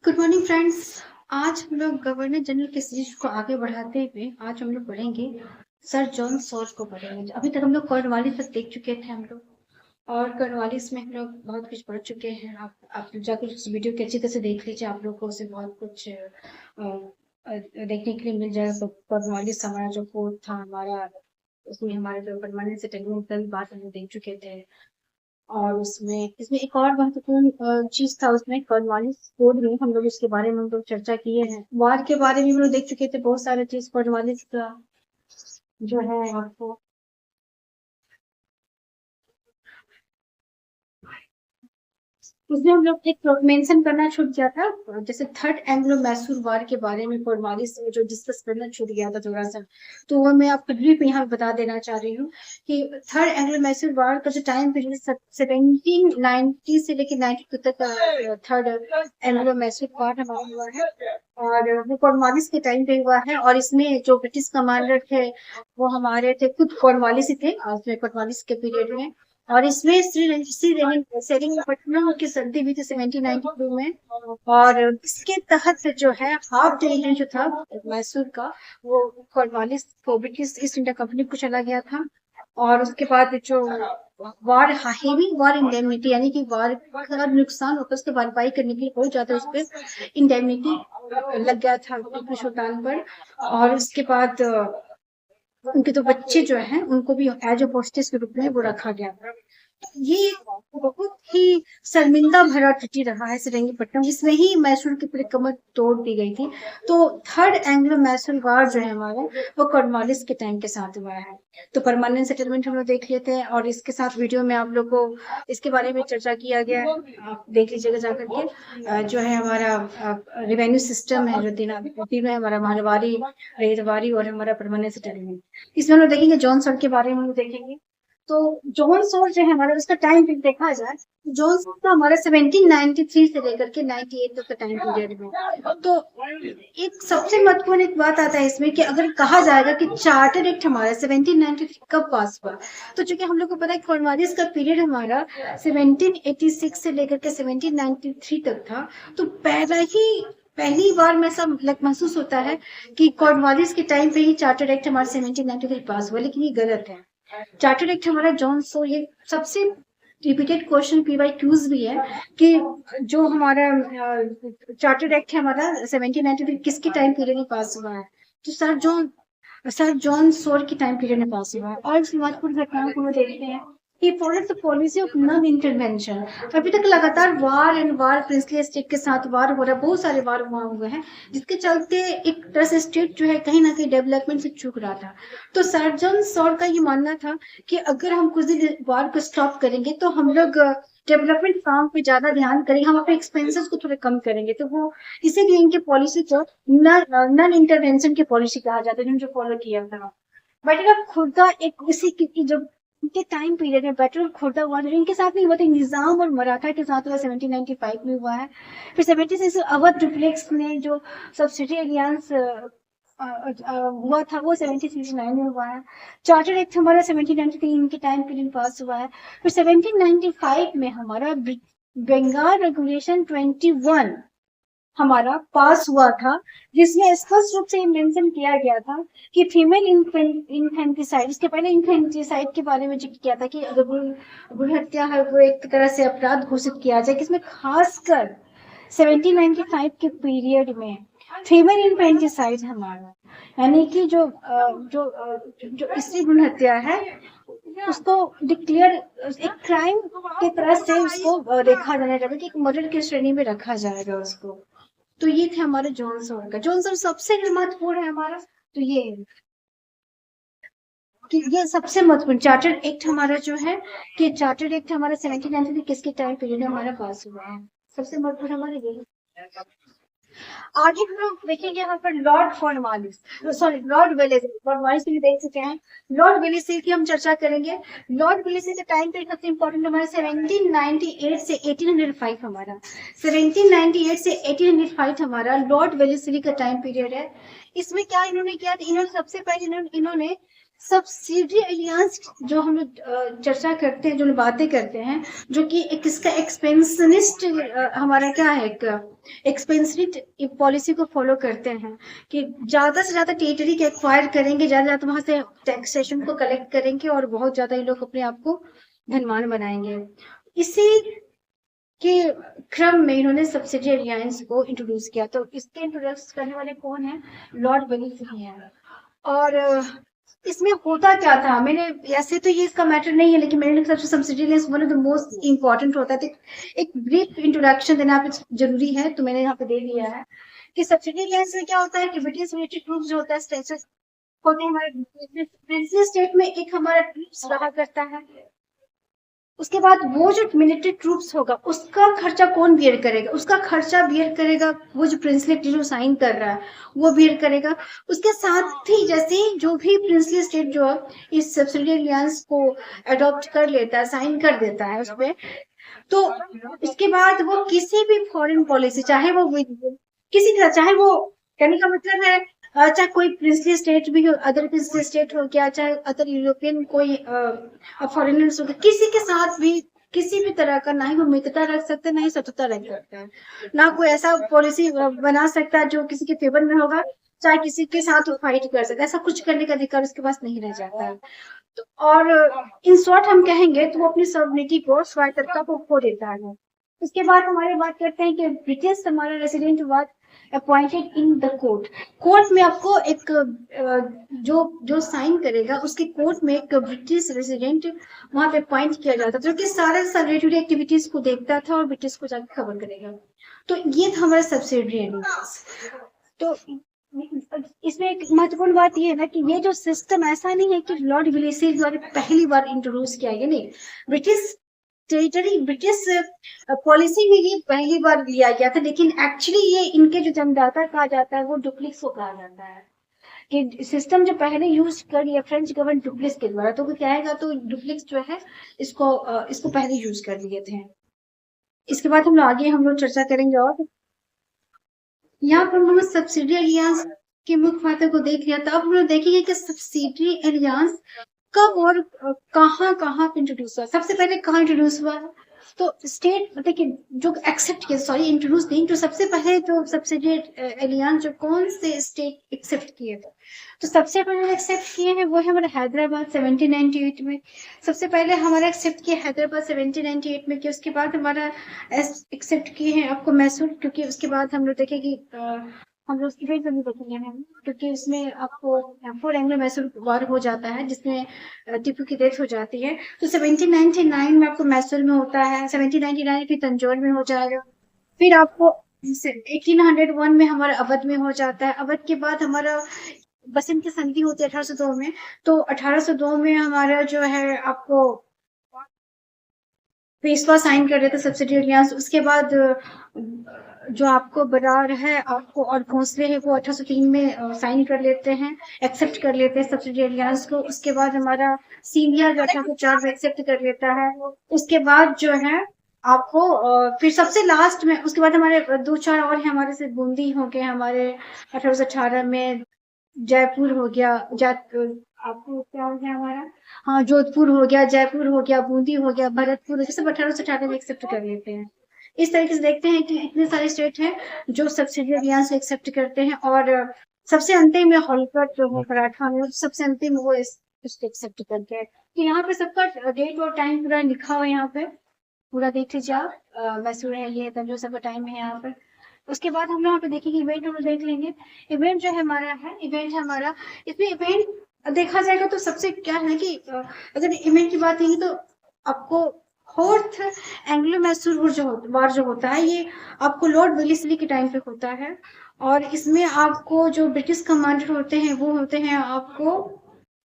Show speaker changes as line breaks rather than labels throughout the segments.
Good morning friends. आज हम लोग गवर्नर जनरल के सीरीज को आगे बढ़ाते हुए आज हम लोग पढ़ेंगे सर जॉन सॉल्ट को पढ़ेंगे। अभी तक हम लोग कॉर्नवालिस तक देख चुके थे हम लोग, और कॉर्नवालिस में हम लोग बहुत कुछ पढ़ चुके हैं। आप जाकर उस वीडियो के अच्छी तरह से देख लीजिए, आप लोग को उससे बहुत कुछ देखने के लिए मिल जाएगा। तो कॉर्नवालिस हमारा जो फोर्ट था हमारा, उसमें हमारे जो परमानेंट सेटलमेंट की बात हम लोग देख चुके थे। और उसमें इसमें एक और महत्वपूर्ण चीज था, उसमें कॉर्नवालिस कोड में हम लोग इसके बारे में हम लोग चर्चा किए हैं। वार के बारे में हम लोग देख चुके थे बहुत सारे चीज। कॉर्नवालिस का जो है आपको उसमें हम लोग एक मेंशन करना छूट गया था, जैसे थर्ड एंग्लो मैसूर वार के बारे में कॉर्नवालिस में जो डिस्कस करना छूट गया था थोड़ा सा। तो वो मैं आपको ब्रीफ यहाँ बता देना चाह रही हूँ कि थर्ड एंग्लो मैसूर वार का जो टाइम पीरियड 1790 से लेकर 92 तक थर्ड एंग्लो मैसूर वार हमारा हुआ है, और वो कॉर्नवालिस के टाइम पे हुआ है। और इसमें जो ब्रिटिश कमांडर थे वो हमारे थे, खुद कॉर्नवालिस ही थे उसमें कॉर्नवालिस के पीरियड में। और इसमें सेरिंगपट्टनम की संधि हुई थी 1792 में, और इसके तहत जो है हाफ टेरिटरी जो था मैसूर का वो कॉर्नवालिस को ब्रिटिश ईस्ट इंडिया कंपनी को चला गया था। और उसके बाद जो वार हेवी वार इंडेमनिटी, यानी कि वार का नुकसान होता है उसके भरपाई करने के लिए बहुत ज्यादा उस पर इंडेमनिटी लग गया था टीपू सुल्तान पर। और उसके बाद उनके तो बच्चे जो हैं उनको भी एज ए होस्टेस के रूप में वो रखा गया। ये बहुत ही शर्मिंदा भरा ट्रिटी रहा है सेरिंगपट्टनम, जिसमें ही मैसूर की पूरी कमर तोड़ दी गई थी। तो थर्ड एंग्लो मैसूर वार जो है हमारा वो कॉर्नवालिस के टाइम के साथ हुआ है। तो परमानेंट सेटलमेंट हम लोग देख लेते हैं, और इसके साथ वीडियो में आप लोग को इसके बारे में चर्चा किया गया है, आप देख लीजिएगा जाकर के। जो है हमारा रिवेन्यू सिस्टम है, जो तीनों है हमारा मारवाड़ी, रेतवाड़ी और हमारा परमानेंट सेटलमेंट। इसमें हम लोग देखेंगे जॉन सॉल्ट के बारे में हम लोग देखेंगे। तो जॉन सॉल्ट जो है हमारा, उसका टाइम पीरियड देखा जाए, जॉन सॉल्ट का हमारा 1793 से लेकर के 98 तक का टाइम पीरियड में। तो एक सबसे महत्वपूर्ण एक बात आता है इसमें कि अगर कहा जाएगा कि चार्टर एक्ट हमारा 1793 कब पास हुआ, तो चूंकि हम लोग को पता है कॉर्नवालिस का पीरियड हमारा 1786 से लेकर के 1793 तक था। तो पहली बार में सब महसूस होता है कि कॉर्नवालिस के टाइम पे ही चार्टर एक्ट हमारा 1793 पास हुआ, लेकिन ये गलत है। चार्टर एक्ट हमारा जॉन सो, ये सबसे रिपीटेड क्वेश्चन पीवाई क्यूज भी है कि जो हमारा चार्टर एक्ट है हमारा 1793 किसके टाइम पीरियड में पास हुआ है, तो सर जॉन सोर की टाइम पीरियड में पास हुआ है। और इस महत्वपूर्ण घटनाओं को हम देखते हैं कि followed the policy of non intervention. अभी तक लगातार war and war, princely state के साथ वार हो रहा है, बहुत सारे वार हुए हैं, जिसके चलते एक तरह से स्टेट जो है कहीं ना कहीं डेवलपमेंट से चूक रहा था। तो सर जॉन सॉर का ये मानना था कि अगर हम कुछ दिन वार को स्टॉप करेंगे तो हम लोग डेवलपमेंट काम पे ज्यादा ध्यान करेंगे, हम अपने एक्सपेंसेस को थोड़े कम करेंगे। तो वो इसीलिए इनके पॉलिसी को नॉन इंटरवेंशन की पॉलिसी कहा जाता है, जिन्होंने जो फॉलो किया था। बट अगर खुदा एक इसी की जब इनके टाइम पीरियड में बैटल ऑफ खुर्दा हुआ, जो इनके साथ नहीं हुआ था, निजाम और मराठा के साथ हुआ 1795 में हुआ है। फिर 76 अवध रिफ्लेक्स ने जो सब्सिडी अलियांस हुआ था वो 1769 में हुआ है। चार्टर एक्ट हमारा 1793 के टाइम पीरियड पास हुआ है। फिर 1795 में हमारा बंगाल रेगुलेशन 21 हमारा पास हुआ था, जिसमें स्पष्ट रूप से मेंशन किया गया था कि फीमेल इन्फेंटिसाइड, इसके पहले इन्फेंटिसाइड के बारे में जिक्र किया था कि अगर भ्रूण हत्या है वो एक तरह से अपराध घोषित किया जाए, किसमें खासकर 1795 के पीरियड में फीमेल इन्फेंटिसाइड हमारा, यानी कि जो स्त्री भ्रूण हत्या है उसको डिक्लेयर एक क्राइम की तरह से उसको देखा जाने लगा कि एक मर्डर की श्रेणी में रखा जाएगा उसको। तो ये थे हमारे जॉनसन का। जॉनसन सबसे महत्वपूर्ण है हमारा, तो ये सबसे महत्वपूर्ण चार्टर एक्ट हमारा जो है कि चार्टर एक्ट हमारा 1793 किसके टाइम पीरियड में हमारा पास हुआ है, सबसे महत्वपूर्ण हमारे ये। आगे हम लोग देखेंगे यहाँ पर Lord Cornwallis, sorry Lord Wellesley. Cornwallis भी देख चुके हैं, लॉर्ड वेलेस्ली की हम चर्चा करेंगे। लॉर्ड वेलेस्ली का टाइम पीरियड सबसे इंपॉर्टेंट हमारा 1798 से 1805 हमारा 1798 से 1805 हमारा लॉर्ड वेलेस्ली का टाइम पीरियड है। इसमें क्या इन्होंने किया, इन्होंने सबसे पहले इन्होंने सब्सिडी एलियांस जो हम लोग चर्चा करते हैं, जो लोग बातें करते हैं, जो कि एक इसका एक्सपेंशनिस्ट हमारा क्या है, एक एक्सपेंशनिस्ट पॉलिसी को फॉलो करते हैं कि ज्यादा से ज्यादा टेरिटरी के एक्वायर करेंगे, ज्यादा ज्यादा वहां से टैक्सेशन को कलेक्ट करेंगे और बहुत ज्यादा ये लोग अपने आप को धनवान बनाएंगे। इसी के क्रम में इन्होंने सब्सिडी एलियांस को इंट्रोड्यूस किया। तो इसके इंट्रोड्यूस करने वाले कौन है? लॉर्ड वेलिस्ली हैं। और इसमें होता क्या था, मैंने ऐसे तो ये इसका मैटर नहीं है, लेकिन मेरे सबसे subsidy Alliance one of the most important होता है। तो एक ब्रीफ इंट्रोडक्शन देना जरूरी है, तो मैंने यहाँ पे दे दिया है कि सब्सिडी एलियांस में क्या होता है कि ब्रिटिश मिलिट्री ग्रुप जो होता है, स्टेट्स होते हैं हमारे प्रिंसली स्टेट में, एक हमारा ट्रूप्स रहा करता है। उसके बाद वो जो मिलिट्री ट्रूप्स होगा उसका खर्चा कौन बियर करेगा? उसका खर्चा बियर करेगा वो जो प्रिंसली जो साइन कर रहा है वो बियर करेगा। उसके साथ ही जैसे जो भी प्रिंसली स्टेट जो इस सब्सिडी एलियांस को अडॉप्ट कर लेता है, साइन कर देता है उसमें, तो इसके बाद वो किसी भी फॉरेन पॉलिसी, चाहे वो किसी तरह, चाहे वो, कहने का मतलब है चाहे कोई प्रिंसली स्टेट भी हो, अदर प्रिंसली स्टेट हो गया, चाहे अदर यूरोपियन कोई फॉरेनर्स हो गया, किसी के साथ भी किसी भी तरह का ना ही वो मित्रता रख सकते, ना ही शत्रुता रख सकता है, ना कोई ऐसा पॉलिसी बना सकता है जो किसी के फेवर में होगा, चाहे किसी के साथ वो फाइट कर सकता है। ऐसा कुछ करने का अधिकार उसके पास नहीं रह जाता है। तो और इन शॉर्ट हम कहेंगे तो वो अपनी सॉवरेनिटी को, स्वायत्तता को खो देता है। उसके बाद हमारे बात करते हैं कि ब्रिटिश हमारा resident was appointed in the court. Court में आपको एक जो जो साइन करेगा उसके कोर्ट में एक ब्रिटिश रेसिडेंट वहां पे अपॉइंट किया जाता था, जो कि सारे रेगुलेटरी एक्टिविटीज को देखता था और ब्रिटिश को जाकर खबर करेगा। तो ये था हमारा सब्सिडियरी एलियांस। तो इसमें एक महत्वपूर्ण बात यह है ना कि ये जो सिस्टम ऐसा नहीं है कि लॉर्ड वेलेस्ली द्वारा पहली बार इंट्रोड्यूस किया गया, नहीं, ब्रिटिश टेरिटरी, ब्रिटिश पॉलिसी में ये पहली बार लिया गया था, लेकिन एक्चुअली ये इनके जो जन्मदाता कहा जाता है वो डुप्लिक्स को कहा जाता है कि सिस्टम जो पहले यूज कर लिया फ्रेंच गवर्नमेंट डुप्लिक्स के द्वारा, तो वो क्या आएगा, तो डुप्लिक्स जो है इसको पहले यूज कर लिए थे। इसके बाद हम लोग चर्चा करेंगे। और यहाँ पर हम लोग सब्सिडी एलियांस की मुख्य बातों को देख लिया, तो अब हम लोग देखेंगे कि सब्सिडी एलियांस कब और कहाँ कहाँ पे इंट्रोड्यूस हुआ। सबसे पहले कहाँ इंट्रोड्यूस हुआ? तो स्टेट, देखिए, जो एक्सेप्ट किया, सॉरी इंट्रोड्यूस नहीं, जो सबसे पहले जो सब्सिडी एलियांस जो कौन से स्टेट एक्सेप्ट किए थे, तो सबसे पहले एक्सेप्ट किए हैं वो है हमारा हैदराबाद 1798 में। सबसे पहले हमारा एक्सेप्ट किया हैदराबाद 1798 में, कि उसके बाद हमारा एक्सेप्ट किए हैं आपको मैसूर, क्योंकि उसके बाद हम लोग देखें कि हम लोग उसकी भी देखेंगे हम, क्योंकि उसमें आपको फोर एंग्लो मैसूर वार हो जाता है जिसमें टीपू की डेथ हो जाती है। तो 1799 में आपको मैसूर में होता है, 1799 फिर तंजौर में हो जाएगा, फिर आपको 1801 में हमारा अवध में हो जाता है। अवध के बाद हमारा बसंत की संधि होती है 1802 में, तो 1802 में हमारा जो है आपको पेशवा साइन कर देते सब्सिडी एलियांस। उसके बाद जो आपको बरार है आपको और भोसले है वो 1803 में साइन कर लेते हैं, एक्सेप्ट कर लेते हैं सब्सिडी एलियांस को। उसके बाद हमारा सीनियर जो 1804 में एक्सेप्ट कर लेता है। उसके बाद जो है आपको फिर सबसे लास्ट में, उसके बाद हमारे दो चार और हैं हमारे से, बूंदी हो गए हमारे 1818 में, जयपुर हो गया, आपको क्या हो गया हमारा, हाँ, जोधपुर हो गया, जयपुर हो गया, बूंदी हो गया, भरतपुर, सब 1818 में एक्सेप्ट कर लेते हैं। इस तरीके से देखते हैं कि इतने सारे स्टेट हैं जो सब्सिडी एलियांस एक्सेप्ट करते हैं। और सबसे अंतिम में होलकर जो है मराठा में, सबसे अंतिम वो इसको एक्सेप्ट करते हैं। तो यहाँ पे सबका डेट और टाइम पूरा लिखा हुआ है, यहाँ पे पूरा देख लीजिए आप। मैसूर है ये, तंजौर सबका टाइम है यहाँ पे। उसके बाद हम लोग यहाँ पे देखेंगे इवेंट, हम लोग देख लेंगे इवेंट जो है हमारा है, इवेंट है हमारा, इसमें इवेंट देखा जाएगा तो सबसे क्या है कि अगर इवेंट की बात है तो आपको फोर्थ एंग्लो मैसूर वार जो होता है ये आपको लॉर्ड वेलेस्ली के टाइम पे होता है। और इसमें आपको जो ब्रिटिश कमांडर होते हैं वो होते हैं आपको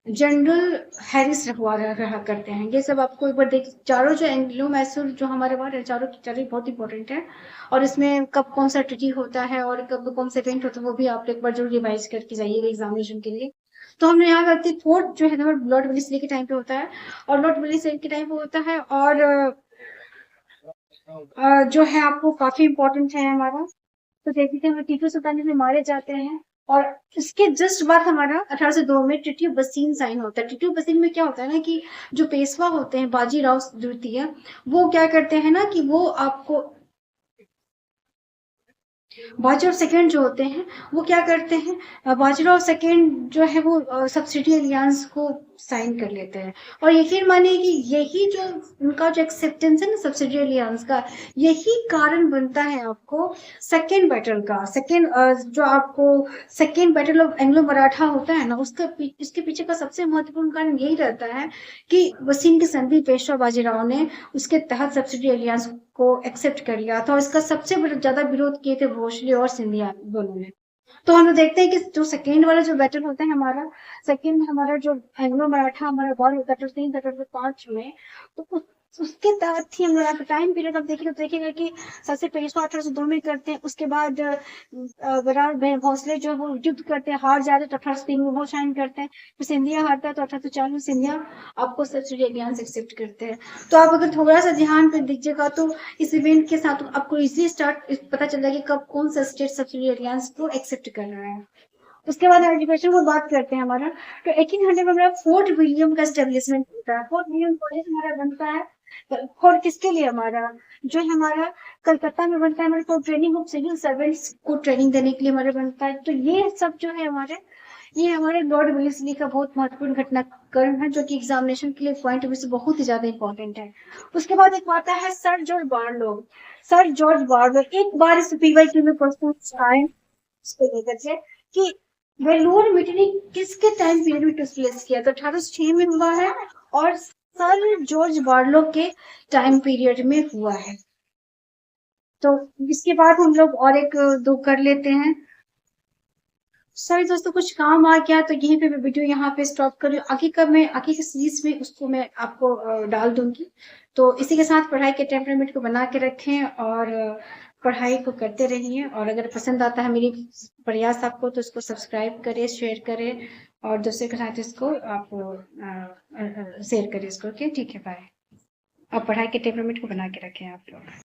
जनरल हैरिस रहा करते हैं। ये सब आपको एक बार देख, चारों जो एंग्लो मैसूर जो हमारे वहाँ चारों चारों बहुत इंपॉर्टेंट है। और इसमें कब कौन सा ट्रीटी होता है और कब कौन सा इवेंट होता है वो भी आप एक बार जरूर रिवाइज करके जाइएगा एग्जामिनेशन के लिए। तो हमने यहाँ करती फोर्थ जो है ना लॉर्ड वेलेस्ली के टाइम पे होता है, और लॉर्ड वेलेस्ली के टाइम पे होता है। और जो है आपको काफी इम्पोर्टेंट है हमारा, तो देखते हैं टीपू सुल्तान जी मारे जाते हैं और इसके जस्ट बाद हमारा 1802 में ट्रिटी ऑफ बसीन साइन होता है। ट्रिटी ऑफ बसीन में क्या होता है ना कि जो पेशवा होते हैं बाजीराव द्वितीय, वो क्या करते हैं ना कि वो आपको बाजीराव सेकंड जो होते हैं वो क्या करते हैं, बाजीराव सेकंड जो है वो सब्सिडी अलियांस को साइन कर लेते हैं। और यकीन मानिए कि यही जो उनका जो एक्सेप्टेंस है ना सब्सिडी अलियांस का, यही कारण बनता है आपको सेकेंड बैटल का। सेकेंड जो आपको second battle of Anglo Maratha होता है ना, उसका इसके पीछे का सबसे महत्वपूर्ण कारण यही रहता है कि वसीम की संधि पेशवा बाजीराव ने उसके तहत सब्सिडी अलियांस को एक्सेप्ट कर लिया था। और इसका सबसे ज्यादा विरोध किए थे भोसले और सिंधिया दोनों ने। तो हम लोग देखते हैं कि जो सेकेंड वाला जो बैटल होता है हमारा, सेकेंड हमारा जो एंग्लो मराठा हमारा वॉर होता है 305 में, तो उसके तहत ही हम लोग टाइम पीरियड अब देखेंगे तो देखेंगे कि सबसे पेशवा 1802 में करते हैं। उसके बाद बरार भोसले जो वो युद्ध करते हैं, हार जाते हैं तो 1803 में वो साइन करते हैं। फिर सिंधिया हारता है तो 1804 में सिंधिया आपको सब्सिडी अलियांस एक्सेप्ट करते हैं। तो आप अगर थोड़ा सा ध्यान पे दीजिएगा तो इस इवेंट के साथ आपको इजी स्टार्ट पता चल जाएगा कि कब कौन सा स्टेट सब्सिडी अलियांस को एक्सेप्ट कर रहा है। उसके बाद एजुकेशन को बात करते हैं हमारा, तो 1800 में हमारा फोर्ट विलियम का एस्टेब्लिशमेंट होता है। फोर्ट विलियम कॉलेज हमारा बनता है और किसके लिए, हमारा जो हमारा कलकत्ता में बनता है हमारे को ट्रेनिंग ऑफ सिविल सर्वेंट्स को ट्रेनिंग देने के लिए हमारे बनता है। तो ये सब जो है ये हमारे लॉर्ड वेलेस्ली का बहुत महत्वपूर्ण घटनाक्रम है, जो कि एग्जामिनेशन के लिए पॉइंट ऑफ व्यू से बहुत ही ज्यादा इंपॉर्टेंट है। उसके बाद एक आता है sir George Barlow. Sir George Barlow एक बार इस पीवाईक्यू में क्वेश्चन आए उसको लेकर के कि वेलूर मिटनी किसके टाइम पीरियड में प्लेस किया, तो 1806 में हुआ है और सर जॉर्ज बार्लो के टाइम पीरियड में हुआ है। तो इसके बाद हम लोग और एक दो कर लेते हैं। सॉरी दोस्तों कुछ काम आ गया तो यहीं पे मैं वीडियो यहाँ पे स्टॉप कर रही हूँ। आगे की सीरीज में उसको मैं आपको डाल दूंगी। तो इसी के साथ पढ़ाई के टेम्परामेंट को बना के रखें और पढ़ाई को करते रहिए। और अगर पसंद आता है मेरी प्रयास आपको तो इसको सब्सक्राइब करें, शेयर करें और दूसरे के साथ इसको आप शेयर करें इसको। ओके ठीक है, बाय। और पढ़ाई के टेम्परामेंट को बना के रखें आप लोग।